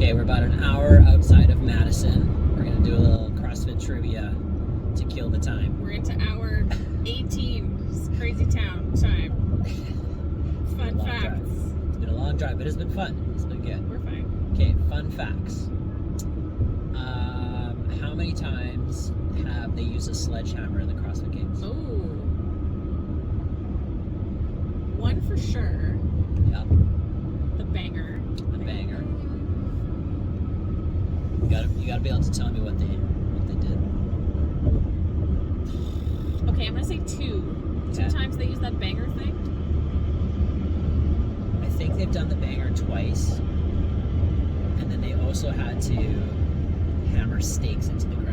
Okay, we're about an hour outside of Madison. We're going to do a little CrossFit trivia to kill the time. We're into hour 18. It's crazy time. Fun facts. Drive. It's been a long drive, but it's been fun. It's been good. We're fine. Okay, fun facts. How many times have they used a sledgehammer in the CrossFit Games? Oh. One for sure. Yep. The banger. The banger. You gotta be able to tell me what they did. Okay, I'm gonna say two. Okay. 2 times they use that banger thing. I think they've done the banger twice, and then they also had to hammer stakes into the ground.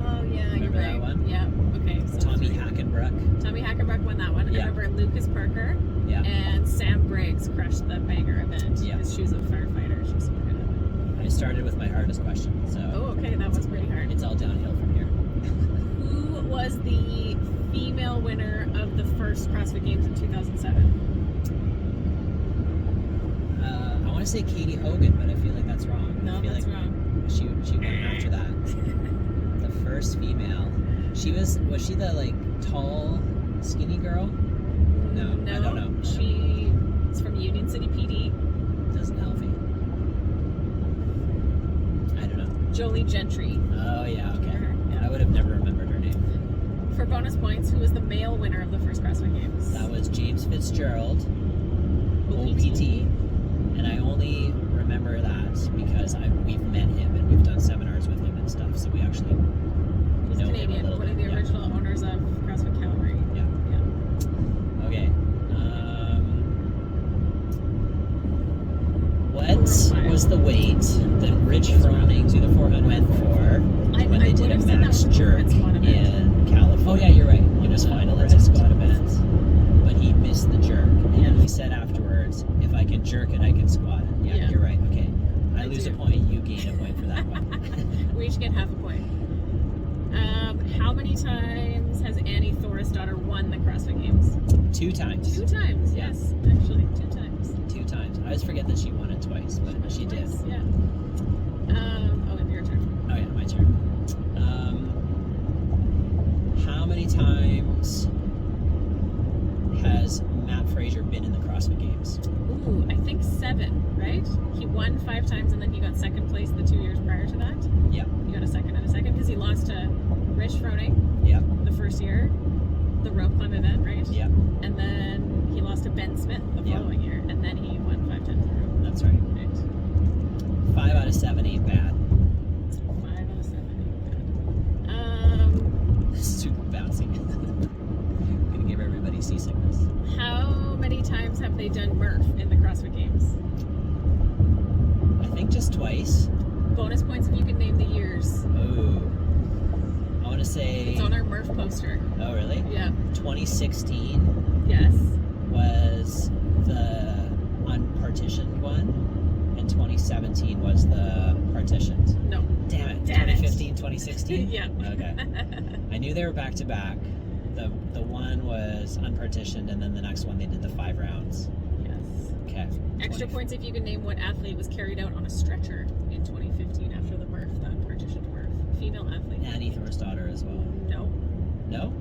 Oh yeah, Remember you're right. that one? Yeah. Okay. So Tommy Hackenbruck. Tommy Hackenbruck won that one. Yeah. I remember Lucas Parker. Yeah. And Sam Briggs crushed the banger event. Yeah. His shoes of firefighter. She's super good at it. I started with my hardest question, so Oh, okay, that was pretty hard. it's all downhill from here. Who was the female winner of the first CrossFit Games in 2007? I want to say Katie Hogan, but I feel like that's wrong. No, I feel that's like wrong. She went after that. The first female. Was she the tall, skinny girl? No, I don't know. She's from Union City PD. Doesn't help me. I don't know. Jolie Gentry. Oh yeah, okay. Yeah. I would have never remembered her name. For bonus points, who was the male winner of the first CrossFit Games? That was James Fitzgerald, OPT, and I only remember that because we've met him and we've done seminars with him and stuff, so we actually He's know Canadian, him a little one of the bit. original owners of CrossFit Calgary. Yeah. Okay. What was the weight that Rich Froning to the 400 went for when they did a max jerk in California? Oh yeah, you're right. It was final. It's a squat event, but he missed the jerk, and then he said afterwards, "If I can jerk it, I can squat it." Yeah. You're right. Okay, I lose a point. You gain a point for that one. We each get half a point. How many times has Annie Thorisdottir won the CrossFit Games? 2 times. 2 times, Yeah. yes. Actually, 2 times. 2 times. I always forget that she won it twice, but she did. Twice, yeah. Your turn. Oh yeah, my turn. How many times has Matt Fraser been in the CrossFit Games? Ooh, I think 7, right? He won 5 times and then he got second place the 2 years prior to that. Yeah. He got a second and a second because he lost to Rich Froning. Yep. The first year, the rope climb event, right? Yep. And then he lost to Ben Smith the following year, and then he won 5 times in a row. That's right. Right. 5 out of 7 ain't bad. 5 out of 7 ain't bad. This is too bouncy. I'm gonna give everybody seasickness. How many times have they done Murph in the CrossFit Games? I think just twice. Bonus points if you can name the years. Oh. I want to say. It's on our Murph poster. Oh, really? Yeah. 2016 Yes. was the unpartitioned one, and 2017 was the partitioned. No. Damn it. Damn it. 2015, 2016? Yeah. Okay. I knew they were back to back. The one was unpartitioned, and then the next one they did the 5 rounds. Yes. Okay. Extra points if you can name what athlete was carried out on a stretcher in 2015 after the Murph, the unpartitioned Murph. Female athlete. Annie Thorisdottir as well. No. No?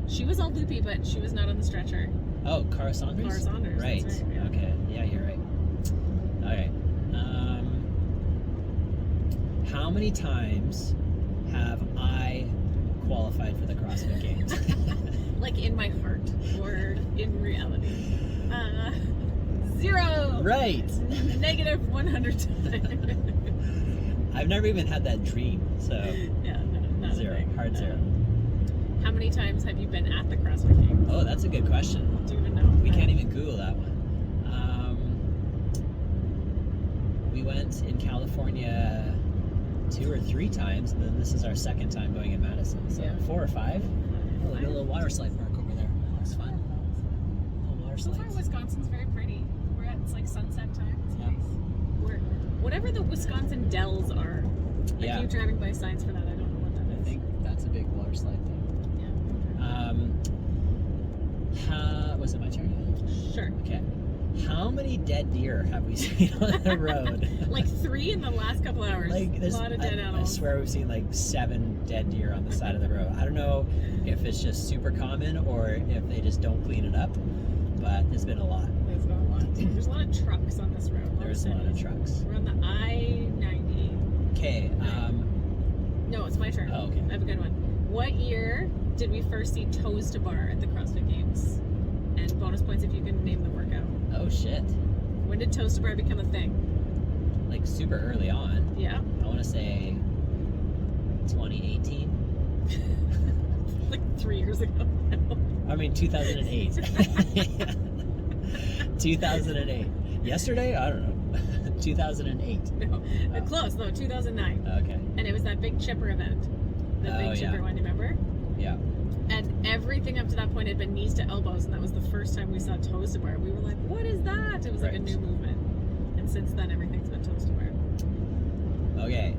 She was all loopy, but she was not on the stretcher. Oh, Cara Saunders? Cara Saunders, Right. that's right, yeah. Okay. Yeah, you're right. All right. How many times have I qualified for the CrossFit Games? Like in my heart or in reality? 0. Right. Negative 100 times. I've never even had that dream, so Yeah, no, not 0. a thing. Hard 0. How many times have you been at the CrossFit Games? Oh, that's a good question. Do you even know? We can't even Google that one. We went in California 2 or 3 times, and then this is our 2nd time going in Madison. So Yeah. 4 or 5. Oh, look at a little water slide mark over there. Looks fun. Little water So far, slides. Wisconsin's very pretty. We're at sunset time. It's Yeah. nice. Whatever the Wisconsin Dells are. Yeah. I keep driving by signs for that. I don't know what that I is. think that's a big water slide thing. Yeah. Was it my turn? Sure. Okay. How many dead deer have we seen on the road? Like 3 in the last couple hours. Like a lot of dead I animals. swear we've seen like 7 dead deer on the side of the road. I don't know if it's just super common or if they just don't clean it up, but there's been a lot. There's been a lot. There's a lot of trucks on this road. There's a lot of trucks. We're on the I-90. Okay. No, it's my turn. Oh, okay. I have a good one. What year did we first see toes to bar at the CrossFit Games? And bonus points if you can name the workout. Oh shit. When did toes to bar become a thing? Like super early on. Yeah. I want to say 2018. Like 3 years ago. I mean 2008. 2008. Yesterday? I don't know. 2008. No, close though. 2009. Okay. And it was that big chipper event. The big chipper one, you remember? Yeah. And everything up to that point had been knees to elbows, and that was the first time we saw toes to bar. We were like, what is that? It was like a new movement. And since then, everything's been toes to bar. Okay.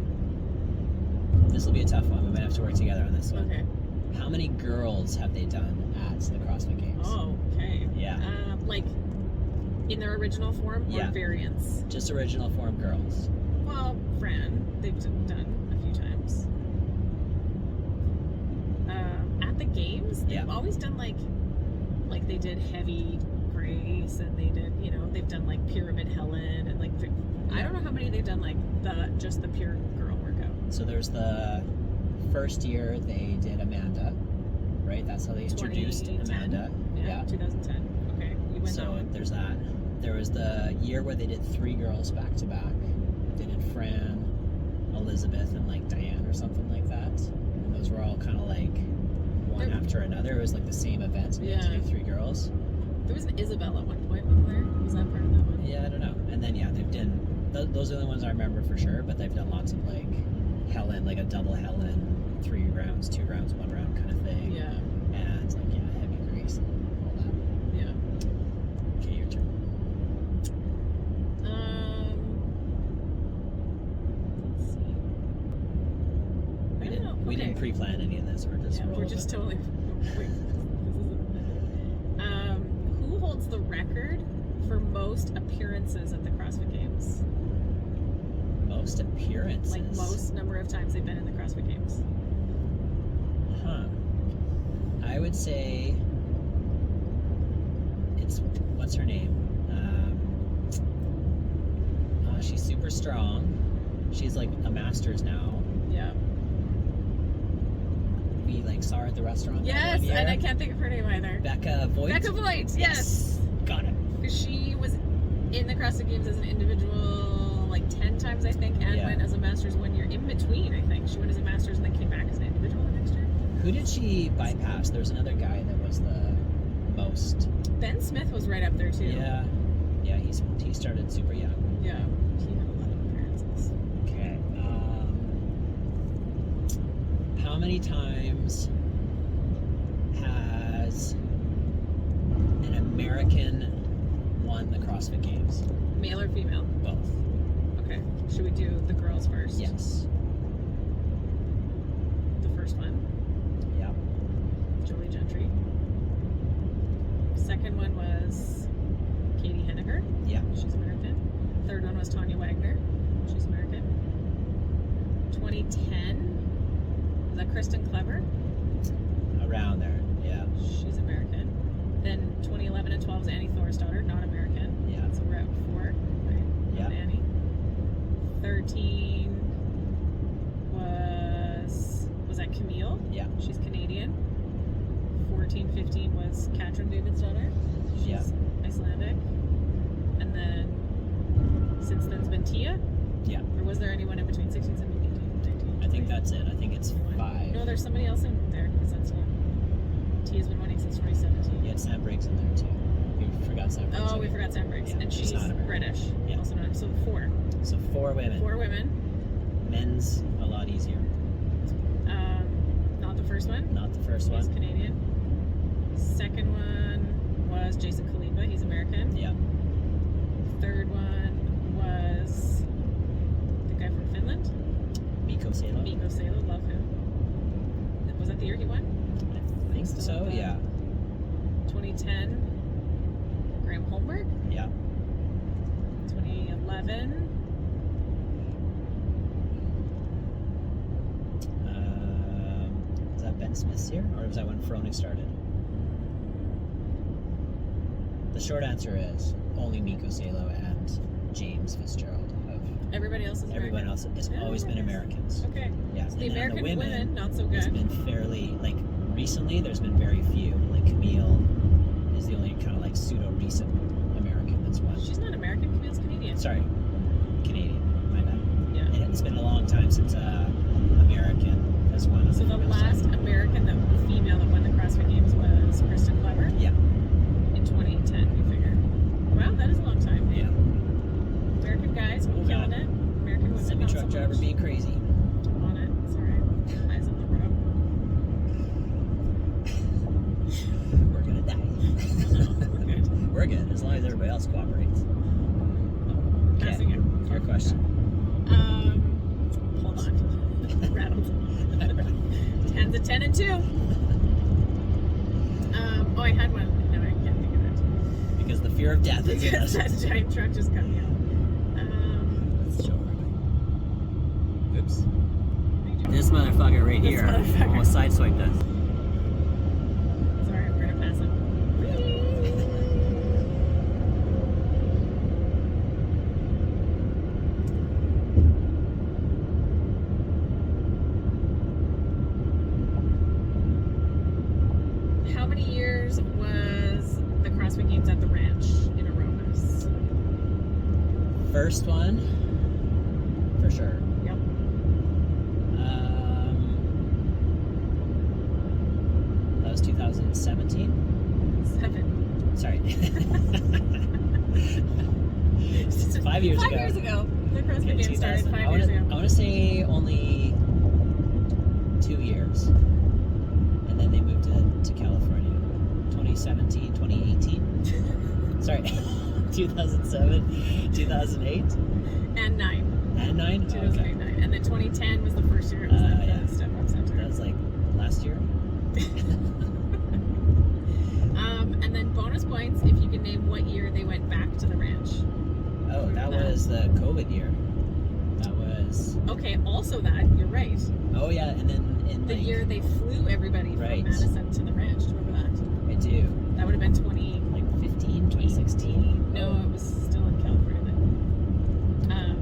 This will be a tough one. We might have to work together on this one. Okay. How many girls have they done at the CrossFit Games? Oh, okay. Yeah. Like in their original form or variants? Just original form girls. Well, Fran, they've done a few times. At the games, they've always done like they did heavy Grace, and they did, they've done like Pyramid Helen, and like I don't know how many they've done like just the pure girl workout. So there's the first year they did Amanda, right? That's how they introduced Amanda. Yeah, 2010. Okay, you went that one. There's that. There was the year where they did 3 girls back to back. They did Fran, Elizabeth, and like Diane or something like that. And those were all kind of like one after another. It was like the same event. We had to do 3 girls. There was an Isabel at one point, wasn't there? Was that part of that one? Yeah, I don't know. And then they've done those are the ones I remember for sure. But they've done lots of like Helen, like a double Helen, 3 rounds, 2 rounds, 1 round kind of thing. Yeah. And like heavy Grace and all that. Yeah. Okay, your turn. Let's see. We didn't pre-plan any of this. We're just totally. Wait. Who holds the record for most appearances at the CrossFit Games? Most appearances? Like most number of times they've been in the CrossFit Games. Huh. I would say it's, what's her name? She's super strong. She's like a master's now. Yeah. We like saw her at the restaurant. Yes, and I can't think of her name either. Becca Voigt. Becca Voigt, yes. Got it. Because she was in the CrossFit Games as an individual like 10 times, I think, and went as a master's 1 year in between, I think. She went as a master's and then came back as an individual the next year. Who did she bypass? There was another guy that was the most. Ben Smith was right up there too. Yeah. Yeah, he started super young. Yeah, he had a lot of appearances. Okay. How many times has an American won the CrossFit Games? Male or female? Both. Okay. Should we do the girls first? Yes. The first one? Yeah. Jolie Gentry. Second one was Katie Henniger. Yeah. She's American. Third one was Tanya Wagner. She's American. 2010. Was that Kristen Clever? Around there. Yeah. She's American. Then 2011 and 12 was Annie Thorisdottir, not American. Yeah. So we're at 4. Right? Yeah. Annie. 13 was that Camille? Yeah. She's Canadian. 14, 15 was Katrin Davidsdottir. She's Icelandic. And then since then's been Tia? Yeah. Or was there anyone in between 16, 17, 18, 19? I think that's it. I think it's 5. No, there's somebody else in there because that's Tia's been winning since 2017. You had Sam Briggs in there too. We forgot Sam Briggs. Oh, we forgot Sam Briggs. Yeah, and she's not American. British. Yeah. Also not. So 4. So 4 women. 4 women. Men's a lot easier. Not the first one. Not the first He's one. Canadian. Second one was Jason Kalipa. He's American. Yeah. Third one was the guy from Finland. Mikko Salo. Mikko Salo. Love him. Was that the year he won? I think so. Yeah. 2010. Graham Holmberg. Yeah. 2011. Is that Ben Smith's year, or was that when Froning started? The short answer is only Miko Salo and James Fitzgerald. Everybody else is Everyone American. else has always been Americans. Okay. Yeah. So the And then American the women, not so It's good. been fairly, like, recently there's been very few. Like, Camille is the only kind of like pseudo recent American that's won. She's not American, Camille's Canadian. Sorry, Canadian. My bad. Yeah. And it's been a long time since American has won. So the last American female that won the CrossFit Games was Kristen Clever. Yeah. In 2010, we figure. Wow, that is a long time. Yeah. American guys, killing it. American women, Semi not truck so driver much. being crazy. On it. It's alright. Eyes on the road. We're gonna die. We're good. We're good as long as everybody else cooperates. Passing it. Your question. Hold on. Rattled. 10's a 10 and 2. Oh, I had one. No, I can't think of it. Because the fear of death is in Because us. that giant truck just cut me off. Let's show her. Oops. This motherfucker right This here motherfucker. almost sideswiped us. Sorry, we're gonna pass it. How many years was the CrossFit Games at the ranch in Aromas? First one, for sure. Yep. That was 2017. 7. Sorry. It's 5 years ago. 5 years ago. The CrossFit Okay, Games started 2000. 5 I years wanna, ago. I want to say only 2 years. And then they moved to California. 2017, 2018. Sorry. 2007, 2008. And 9. And 9? 2008, 9. And then 2010 was the first year it was like yeah. the Step Up Center. That was like last year. And then bonus points if you can name what year they went back to the ranch. Oh, that was the COVID year. That was. Okay, also that, you're right. Oh, yeah, and then in The like, year they flew everybody Right. from Madison to the ranch. Do you remember that? I do. That would have been 20. Like 15, 2016? No, it was still in California then.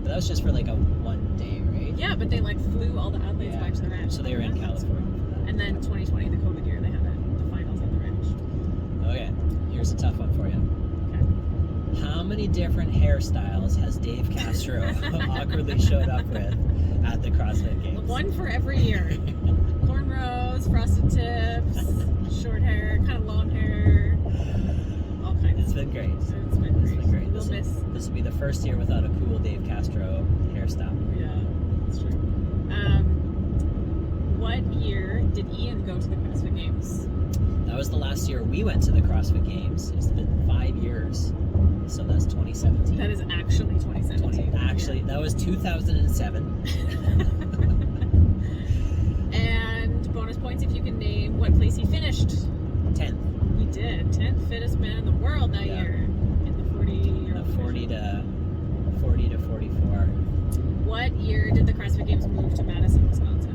But that was just for like a one day, right? Yeah, but they like flew all the athletes Yeah. back to the ranch. So they were in California for that. And then 2020, the COVID year, they had the finals at the ranch. Okay, here's a tough one for you. Okay. How many different hairstyles has Dave Castro awkwardly showed up with at the CrossFit Games? One for every year. Cornrows, frosted tips, short hair, kind of long hair, all kinds. It's been great. It's been great. It's been great. We'll miss. This will be the first year without a cool Dave Castro hairstyle. Yeah, that's true. What year did Ian go to the CrossFit Games? That was the last year we went to the CrossFit Games. It's been 5 years. So that's 2017. That is actually 2017. Actually, that was 2007. And bonus points if you can name what place he finished. 10th. We did. 10th fittest man in the world that Yeah. year. In the 40 The 40 to 44. What year did the CrossFit Games move to Madison, Wisconsin?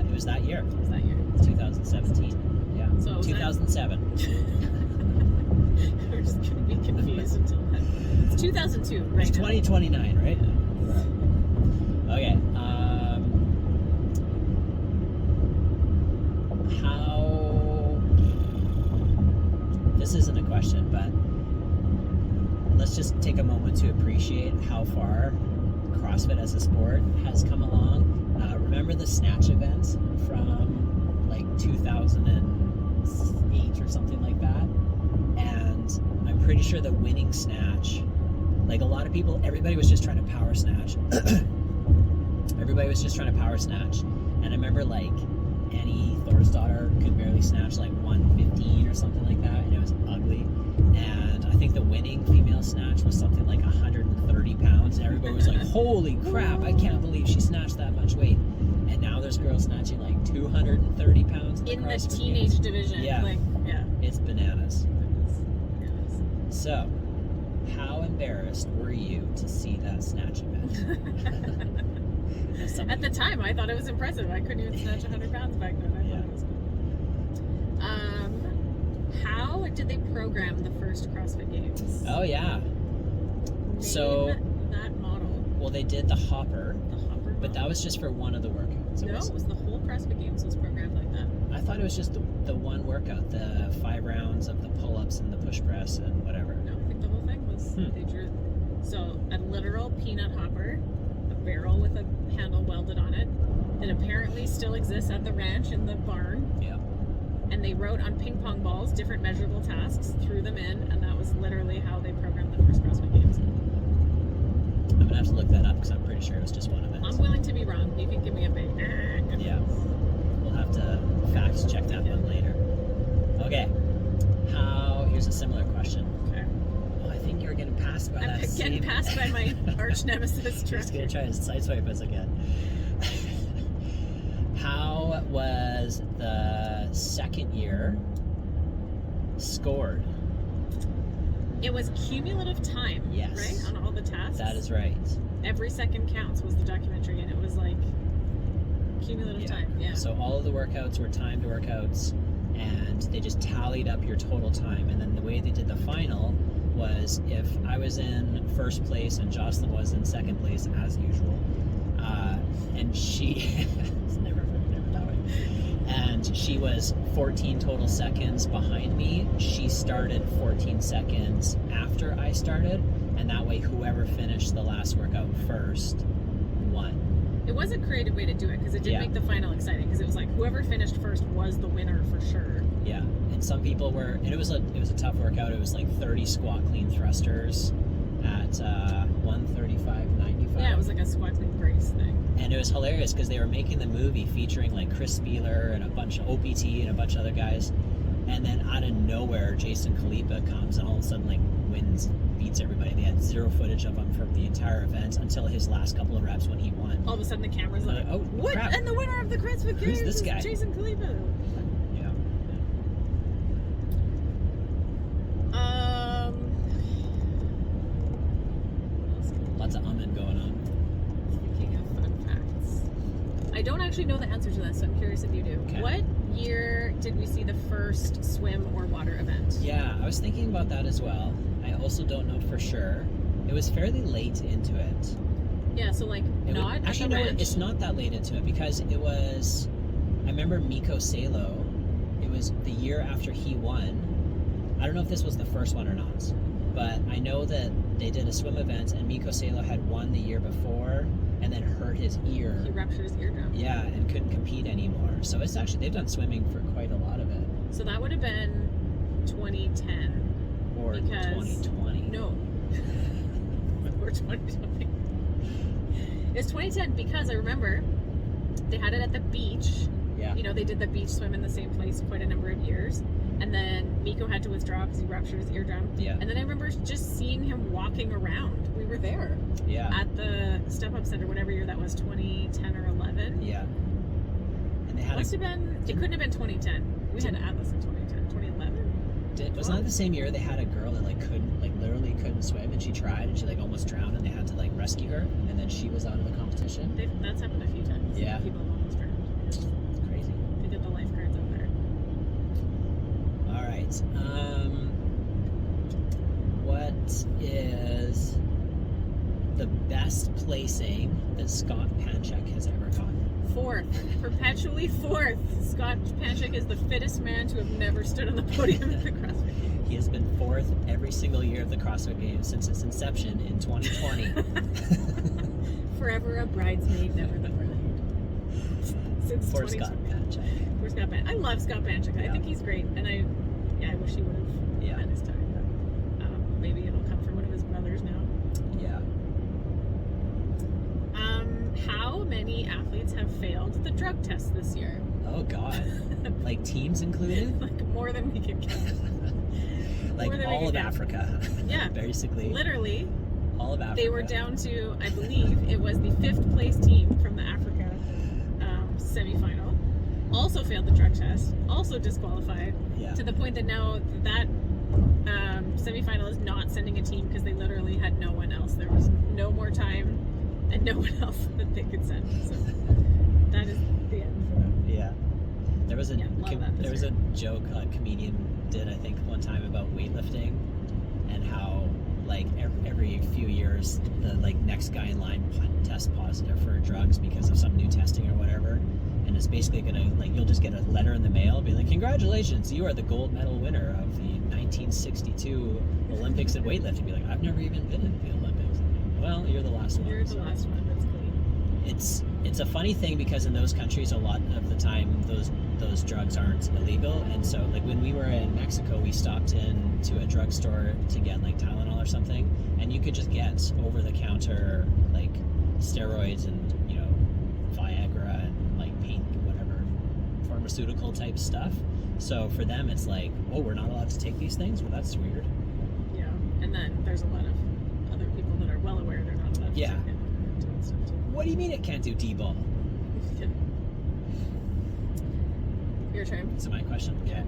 It was that year. What was that year? 2017. Yeah. So it was 2007. We're just going to be confused until then. It's 2002, right? It's 2029, right? Okay. How? This isn't a question, but let's just take a moment to appreciate how far CrossFit as a sport has come along. Remember the snatch event from like 2008 or something like that? And I'm pretty sure the winning snatch, like a lot of people, everybody was just trying to power snatch. Everybody was just trying to power snatch. And I remember like Annie Thorsdottir could barely snatch like 115 or something like that, and it was ugly. And I think the winning female snatch was something like 130 pounds, and everybody was like, holy crap, I can't believe she snatched that much weight. And now there's girls snatching like 230 pounds In the CrossFit teenage Games. division. Yeah. Like, yeah. It's bananas. Yes. So, how embarrassed were you to see that snatch event? At the time, I thought it was impressive. I couldn't even snatch 100 pounds back then. I thought it was cool. How did they program the first CrossFit Games? Oh, yeah. So that model. Well, they did the hopper. But model. that was just for one of the workouts. It was the whole CrossFit Games was programmed like that. I thought it was just the one workout, the 5 rounds of the pull-ups and the push press and whatever. No, I think the whole thing was they drew. So a literal peanut hopper, a barrel with a handle welded on it, that apparently still exists at the ranch in the barn. Yeah. And they wrote on ping pong balls different measurable tasks, threw them in, and that was literally how they programmed the first CrossFit Games. I'm gonna have to look that up because I'm pretty sure it was just one event. I'm willing to be wrong. You can give me a big. Yeah. We'll have to fact check that one later. Okay. Here's a similar question. Okay. Oh, I think you're getting passed by I'm that. getting passed by my arch nemesis. Just gonna try to sideswipe us again. How was the second year scored? It was cumulative time, yes, right? On all the tasks. That is right. Every second counts was the documentary, and it was like cumulative time. Yeah. So all of the workouts were timed workouts, and they just tallied up your total time. And then the way they did the final was if I was in first place and Jocelyn was in second place as usual, and she it's never that way. And she was 14 total seconds behind me. She started 14 seconds after I started, and that way whoever finished the last workout first won. It was a creative way to do it because it did make the final exciting because it was like whoever finished first was the winner for sure. Yeah, and some people were, and it was a tough workout. It was like 30 squat clean thrusters at 135.95. Yeah, it was like a squat clean brace thing. And it was hilarious because they were making the movie featuring like Chris Spieler and a bunch of OPT and a bunch of other guys, and then out of nowhere Jason Khalipa comes and all of a sudden like wins, beats everybody. They had zero footage of him from the entire event until his last couple of reps when he won. All of a sudden the camera's like, oh what? Crap. And the winner of the CrossFit Games this guy? is Jason Khalipa. Yeah. Lots of umming going on. Speaking of fun facts, I don't actually know the answer to this, so I'm curious if you do. Okay. What year did we see the first swim or water event? Yeah, I was thinking about that as well. I also don't know for sure. It was fairly late into it. Yeah, so like Actually, no, it's not that late into it because it was. I remember Miko Salo. It was the year after he won. I don't know if this was the first one or not, but I know that they did a swim event and Miko Salo had won the year before and then hurt his ear. He ruptured his eardrum. Yeah, and couldn't compete anymore. So it's actually, they've done swimming for quite a lot of it. So that would have been 2010. Or 2020. No. Or 2020. It's 2010 because I remember they had it at the beach. Yeah. You know, they did the beach swim in the same place quite a number of years. And then Miko had to withdraw because he ruptured his eardrum. Yeah. And then I remember just seeing him walking around. We were there. Yeah. At the Step Up Center, whatever year that was, 2010 or 11. Yeah. And they had It couldn't have been 2010. We had Atlas in 2010. 2011? Wasn't that the same year they had a girl that literally couldn't swim and she tried and she almost drowned and they had to rescue her and then she was out of the competition? That's happened a few times. Yeah. People have almost drowned. It's crazy. They did the lifeguards out there. All right. What is the best placing that Scott Panchik has ever gotten? Fourth. Perpetually fourth. Scott Panchik is the fittest man to have never stood on the podium at the CrossFit Games. He has been fourth every single year of the CrossFit Games since its inception in 2020. Forever a bridesmaid, never the bride. Since For Scott Panchik. For Scott Panchik. I love Scott Panchik. Yeah. I think he's great, and I wish he would have had his time. But, maybe it'll come from one of his brothers now. Yeah. How many athletes have failed the drug test this year? Oh God. Teams included? More than we can count. All of Africa. Yeah. Basically. Literally. All of Africa. They were down to, I believe, it was the 5th place team from the Africa semifinal. Also failed the drug test. Also disqualified. Yeah. To the point that now that Semifinal is not sending a team because they literally had no one else. There was no more time and no one else that they could send. So that is the end for them. Yeah. There was a there was a joke a comedian did, I think, one time about weightlifting and how like every few years the like next guy in line tests positive for drugs because of some new testing or whatever, and it's basically gonna like you'll just get a letter in the mail be like, congratulations, you are the gold medal winner of the 1962 Olympics in weightlifting. Be like, I've never even been in the Olympics. Well, you're the last one. You're the last one. That's clean. It's a funny thing because in those countries a lot of the time those drugs aren't illegal, and so like when we were in Mexico we stopped in to a drugstore to get like Tylenol or something, and you could just get over the counter like steroids and Viagra and like pain whatever pharmaceutical type stuff. So for them it's like, oh, we're not allowed to take these things? Well, that's weird. Yeah, and then there's a lot of other people that are well aware they're not allowed to take it. What do you mean it can't do D-ball? Your turn. Is it my question? Yeah.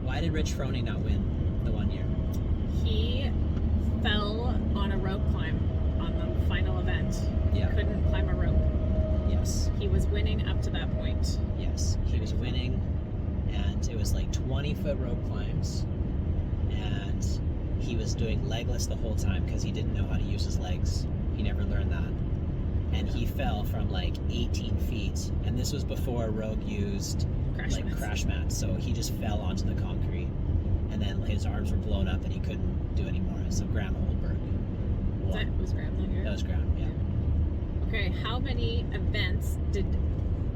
Why did Rich Froning not win the one year? He fell on a rope climb on the final event. Yeah. He couldn't climb a rope. Yes. He was winning up to that point. Yes. He was winning, and it was like 20-foot rope climbs, and he was doing legless the whole time because he didn't know how to use his legs. He never learned that. And he fell from like 18 feet, and this was before Rogue used crash mats, so he just fell onto the concrete, and then his arms were blown up and he couldn't do anymore. So Graham Holberg won. That was Graham that year? That was Graham, yeah. Okay, how many events did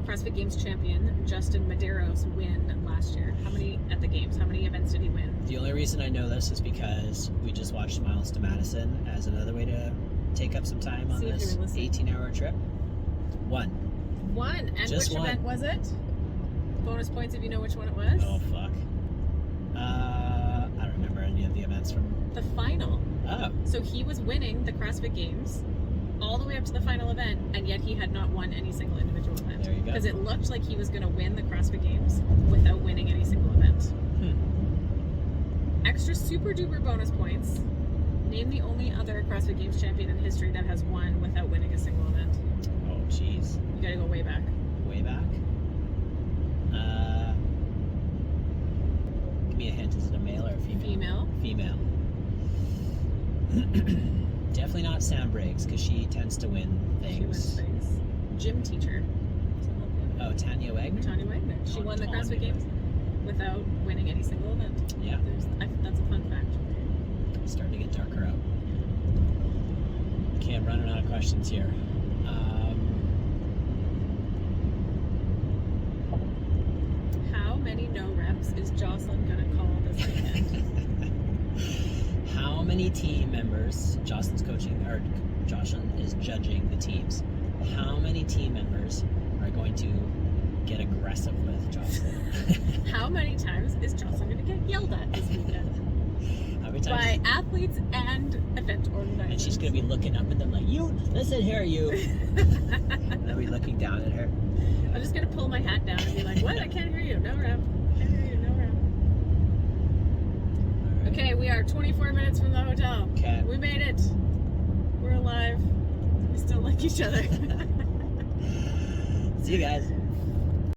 CrossFit Games champion Justin Medeiros win last year? How many at the games? How many events did he win? The only reason I know this is because we just watched Miles to Madison as another way to take up some time on this 18-hour trip. One. And just which one. Event was it? Bonus points if you know which one it was. Oh, fuck. I don't remember any of the events from... The final. Oh. So he was winning the CrossFit Games all the way up to the final event, and yet he had not won any single individual event. There you go. Because it looked like he was going to win the CrossFit Games without winning any single event. Extra super duper bonus points. Name the only other CrossFit Games champion in history that has won without winning a single event. Oh, jeez. You gotta go way back. Way back? Give me a hint. Is it a male or a female? Female. Definitely not Sam Briggs, because she tends to win things. She wins things. Gym teacher. Oh, Tanya Wagner? Tanya Wagner. She won the CrossFit Games without winning any single event. Yeah. That's a fun fact. It's starting to get darker out. Okay, I'm running out of questions here. How many no reps is Jocelyn gonna call this weekend? How many team members, Jocelyn's coaching, or Jocelyn is judging the teams, how many team members are going to get aggressive with Jocelyn? How many times is Jocelyn gonna get yelled at this weekend? How many times? By athletes and event organizers. And she's gonna be looking up at them like, you, listen here, you. And they'll be looking down at her. I'm just gonna pull my hat down and be like, what? I can't hear you. No rep. Can't hear you. No rep. Right. Okay, we are 24 minutes from the hotel. Okay. We made it. We're alive. We still like each other. See you guys.